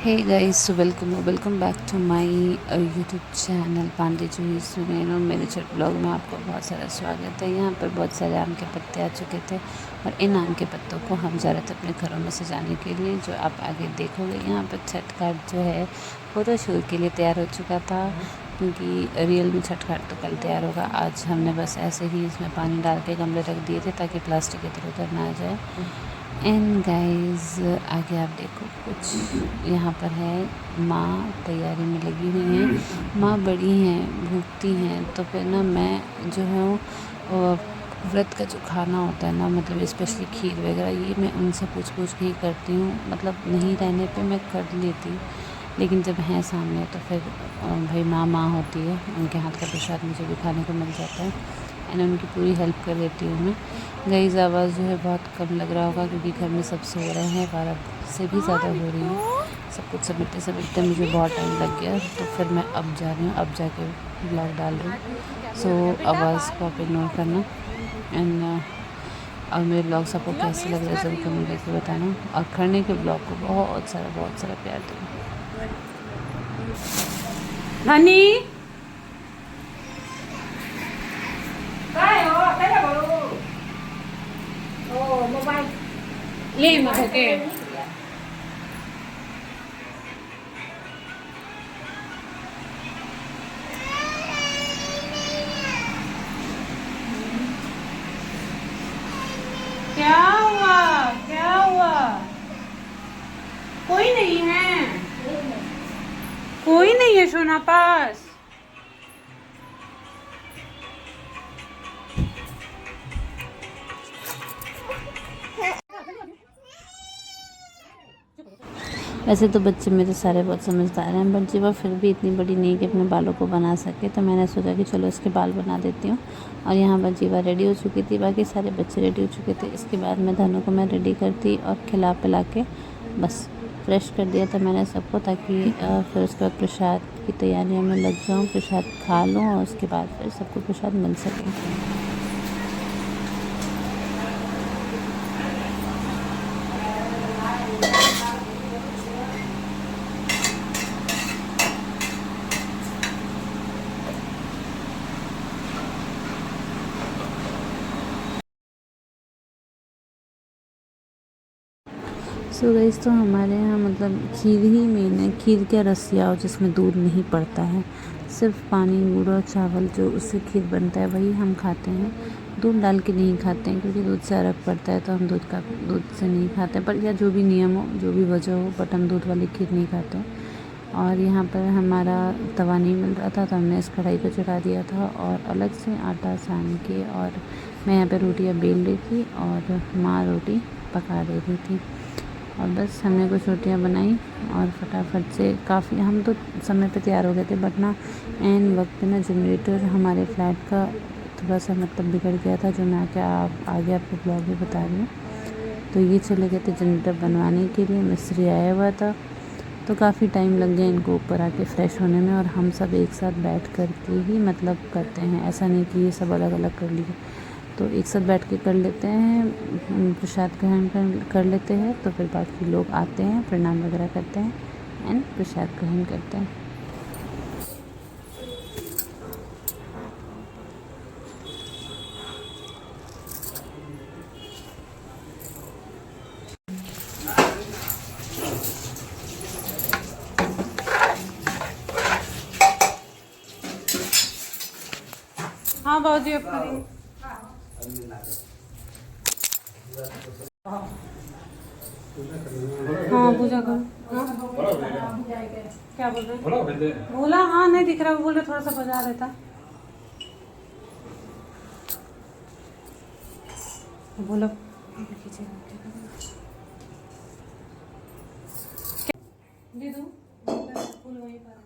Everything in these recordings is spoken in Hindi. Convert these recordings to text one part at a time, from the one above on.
Hey guys, welcome back to my YouTube channel Pandey Juhi Sunain. और मेरे छोटे ब्लॉग में आपका बहुत सारा स्वागत है। यहाँ पर बहुत सारे आम के पत्ते आ चुके थे और इन आम के पत्तों को हम जा रहे थे अपने घरों में सजाने के लिए, जो आप आगे देखोगे। यहाँ पर छठ घाट जो है फ़ोटोशूट के लिए तैयार हो चुका था, क्योंकि रियल में छठ घाट तो कल तैयार होगा। आज हमने बस ऐसे ही इसमें पानी डाल के गमले रख दिए थे ताकि प्लास्टिक इधर उधर ना आ जाए। एंड गाइस, आगे आप देखो कुछ यहाँ पर है। माँ तैयारी में लगी हुई हैं। माँ बड़ी हैं, भूखती हैं, तो फिर ना मैं जो हूँ व्रत का जो खाना होता है ना, मतलब स्पेशली खीर वगैरह, ये मैं उनसे पूछ के ही करती हूँ। मतलब नहीं रहने पे मैं कर लेती, लेकिन जब हैं सामने तो फिर भाई माँ होती है, उनके हाथ का प्रसाद मुझे भी खाने को मिल जाता है एंड उनकी पूरी हेल्प कर देती हूँ मैं। गाइस, आवाज़ जो है बहुत कम लग रहा होगा क्योंकि घर में सब सो रहे हैं, 12 से भी ज़्यादा हो रही है। सब कुछ समेटते मुझे बहुत टाइम लग गया, तो फिर मैं अब जा रही हूँ, अब जाके ब्लॉग डाल रही हूँ। सो आवाज़ को आप इग्नोर करना एंड और मेरे ब्लॉग्स आपको कैसे लग रहे हैं ज़रूर कमेंट करके बताना, और खरने के ब्लॉग को बहुत सारा प्यार देना। हनी ये मत होके क्या हुआ? कोई नहीं है, कोई नहीं है सोना पास। वैसे तो बच्चे मेरे सारे बहुत समझदार हैं, बट जीवा फिर भी इतनी बड़ी नहीं कि अपने बालों को बना सके, तो मैंने सोचा कि चलो इसके बाल बना देती हूँ। और यहाँ पर जीवा रेडी हो चुकी थी, बाकी सारे बच्चे रेडी हो चुके थे। इसके बाद मैं धनु को मैं रेडी करती और खिला पिला के बस फ्रेश कर दिया था मैंने सबको, ताकि फिर उसके बाद प्रसाद की तैयारियों में लग जाऊँ, प्रसाद खा लूँ और उसके बाद फिर सबको प्रसाद मिल सके। सो गाइस, तो हमारे यहाँ मतलब खीर ही मेन है। खीर क्या, रसिया हो जिसमें दूध नहीं पड़ता है, सिर्फ पानी, गुड़ और चावल जो उससे खीर बनता है वही हम खाते हैं। दूध डाल के नहीं खाते हैं क्योंकि दूध से अर्क पड़ता है, तो हम दूध से नहीं खाते हैं। पर या जो भी नियम हो, जो भी वजह हो, बट हम दूध वाली खीर नहीं खाते हैं। और यहाँ पर हमारा तवा नहीं मिल रहा था, तो हमने इस कढ़ाई को चढ़ा दिया था और अलग से आटा सान के, और मैं यहाँ पर रोटियाँ बेल रही थी और माँ रोटी पका दे रही थी। और बस हमने कुछ रोटियाँ बनाई और फटाफट से काफ़ी हम तो समय पे तैयार हो गए थे, बट ना एन वक्त पे ना जनरेटर हमारे फ्लैट का थोड़ा सा मतलब बिगड़ गया था, जो मैं आगे आपको ब्लॉग में बता रही हूँ। तो ये चले गए थे जनरेटर बनवाने के लिए, मिस्त्री आया हुआ था, तो काफ़ी टाइम लग गया इनको ऊपर आके फ्रेश होने में। और हम सब एक साथ बैठ कर के ही मतलब करते हैं, ऐसा नहीं कि ये सब अलग अलग कर लिए, तो एक साथ बैठ के कर लेते हैं, प्रसाद ग्रहण कर लेते हैं। तो फिर बाकी लोग आते हैं, प्रणाम वगैरह करते हैं एंड प्रसाद ग्रहण करते हैं। हाँ बाबूजी, अब करेंगे। हाँ पूजा करो। क्या बोल रहे? बोला हाँ, नहीं दिख रहा, बोल रहे थोड़ा सा बजा रहता। बोलो दे दूँ फूल वहीं पर।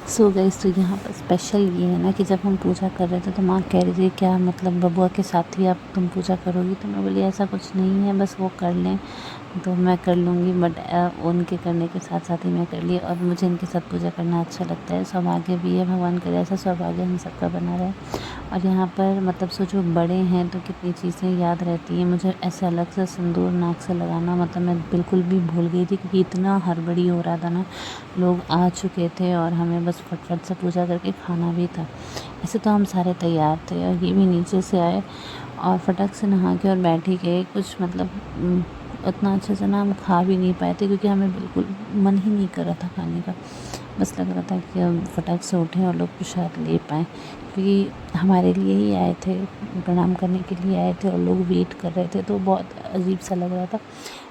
सो गाइस, तो यहाँ पर स्पेशल ये है ना कि जब हम पूजा कर रहे थे तो माँ कह रही थी क्या मतलब बबुआ के साथ ही आप तुम पूजा करोगी, तो मैं बोली ऐसा कुछ नहीं है, बस वो कर लें। तो मैं कर लूँगी, बट उनके करने के साथ साथ ही मैं कर ली। और मुझे इनके साथ पूजा करना अच्छा लगता है। सौभाग्य भी है, भगवान करे ऐसा सौभाग्य हम सबका बना रहे। और यहाँ पर मतलब सोचो बड़े हैं तो कितनी चीज़ें याद रहती हैं। मुझे ऐसे अलग से सिंदूर नाक से लगाना मतलब मैं बिल्कुल भी भूल गई थी, क्योंकि इतना हड़बड़ी हो रहा था ना, लोग आ चुके थे और हमें बस फटफट से पूजा करके खाना भी था। ऐसे तो हम सारे तैयार थे और ये भी नीचे से आए और फटक से नहा के और बैठ ही गए। कुछ मतलब उतना अच्छे से ना हम खा भी नहीं पाए थे, क्योंकि हमें बिल्कुल मन ही नहीं कर रहा था खाने का। बस लग रहा था कि हम फटाक से उठें और लोग प्रसाद ले पाएँ, क्योंकि हमारे लिए ही आए थे, प्रणाम करने के लिए आए थे और लोग वेट कर रहे थे। तो बहुत अजीब सा लग रहा था,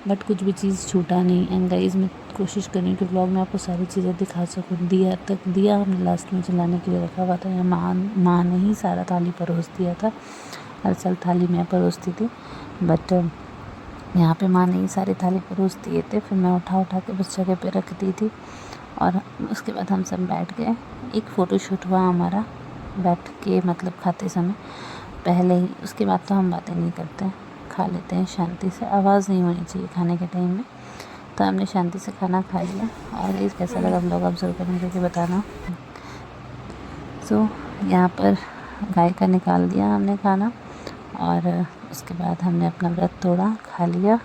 बट कुछ भी चीज़ छूटा नहीं। एंड गाइस, मैं कोशिश कर रही हूँ कि व्लॉग में आपको सारी चीज़ें दिखा सकूँ। दिया हमने लास्ट में जलाने के लिए रखा हुआ था। या माँ ने ही सारा थाली परोस दिया था। हर साल थाली मैं परोसती थी, बट यहाँ पे माँ ने ही सारी थाली परोस दिए थे। फिर मैं उठा के उस जगह पे रख दी थी और उसके बाद हम सब बैठ गए। एक फ़ोटोशूट हुआ हमारा बैठ के, मतलब खाते समय पहले ही। उसके बाद तो हम बातें नहीं करते हैं, खा लेते हैं शांति से। आवाज़ नहीं होनी चाहिए खाने के टाइम में। तो हमने शांति से खाना खा लिया। और इस कैसा लगा व्लॉग ऑब्जर्व करने करके बताना। सो यहाँ पर गाय का निकाल दिया हमने खाना और उसके बाद हमने अपना व्रत तोड़ा, खा लिया।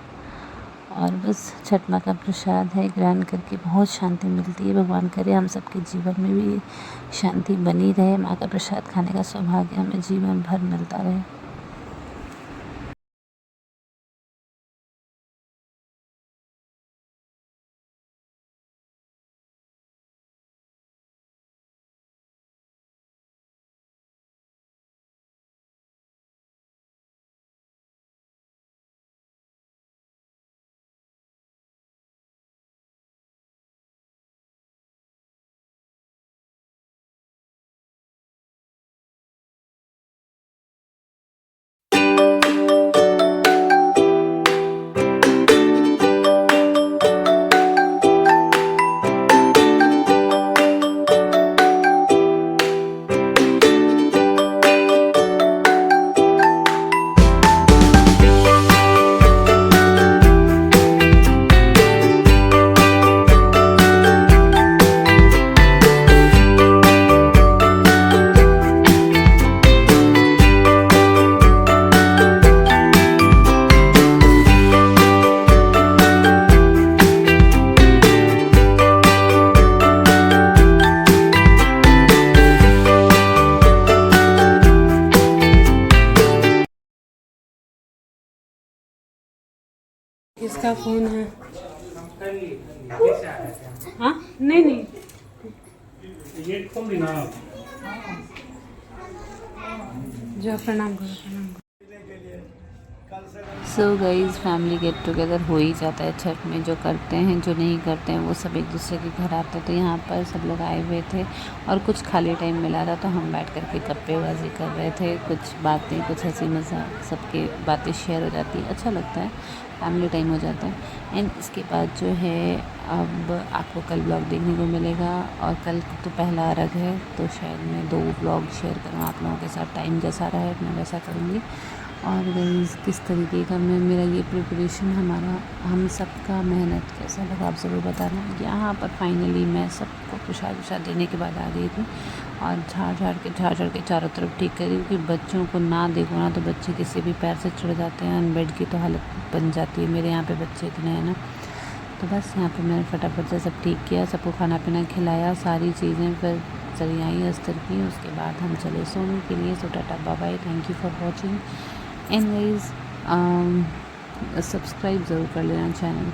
और बस छठ माँ का प्रसाद है, ग्रहण करके बहुत शांति मिलती है। भगवान करे हम सबके जीवन में भी शांति बनी रहे, माँ का प्रसाद खाने का सौभाग्य हमें जीवन भर मिलता रहे। किसका फोन है? हाँ नहीं नहीं, ये खोल दी ना। जो प्रणाम करो प्रणाम करो। So guys, family get together हो ही जाता है छठ में। जो करते हैं, जो नहीं करते हैं, वो सब एक दूसरे के घर आते हैं। तो यहाँ पर सब लोग आए हुए थे और कुछ खाली टाइम मिला था, तो हम बैठ कर के गप्पेबाजी कर रहे थे। कुछ बातें, कुछ हंसी मजाक, सबके बातें शेयर हो जाती है, अच्छा लगता है, फैमिली टाइम हो जाता है। एंड इसके बाद जो है, अब आपको कल ब्लॉग देखने को मिलेगा। और कल तो पहला अर्घ है, तो शायद मैं 2 ब्लॉग शेयर करूँ आप लोगों के साथ। टाइम जैसा रहा है मैं वैसा करूँगी। और गाइस, किस तरीके का मेरा ये प्रिपरेशन, हमारा हम सबका मेहनत कैसा लगा आप ज़रूर बताना। यहाँ पर फाइनली मैं सबको प्रसाद देने के बाद आ गई थी और झाड़ के चारों तरफ ठीक करी, क्योंकि बच्चों को ना देखो ना तो बच्चे किसी भी पैर से चढ़ जाते हैं। बेड की तो हालत बन जाती है। मेरे यहाँ पे बच्चे इतने हैं ना, तो बस यहाँ पे मैंने फटाफट से सब ठीक किया, सबको खाना पीना खिलाया, सारी चीज़ें फिर सरियाई अस्तर की। उसके बाद हम चले सोने के लिए। So tata bye bye, thank you for watching. And guys, subscribe ज़रूर कर लेना चैनल।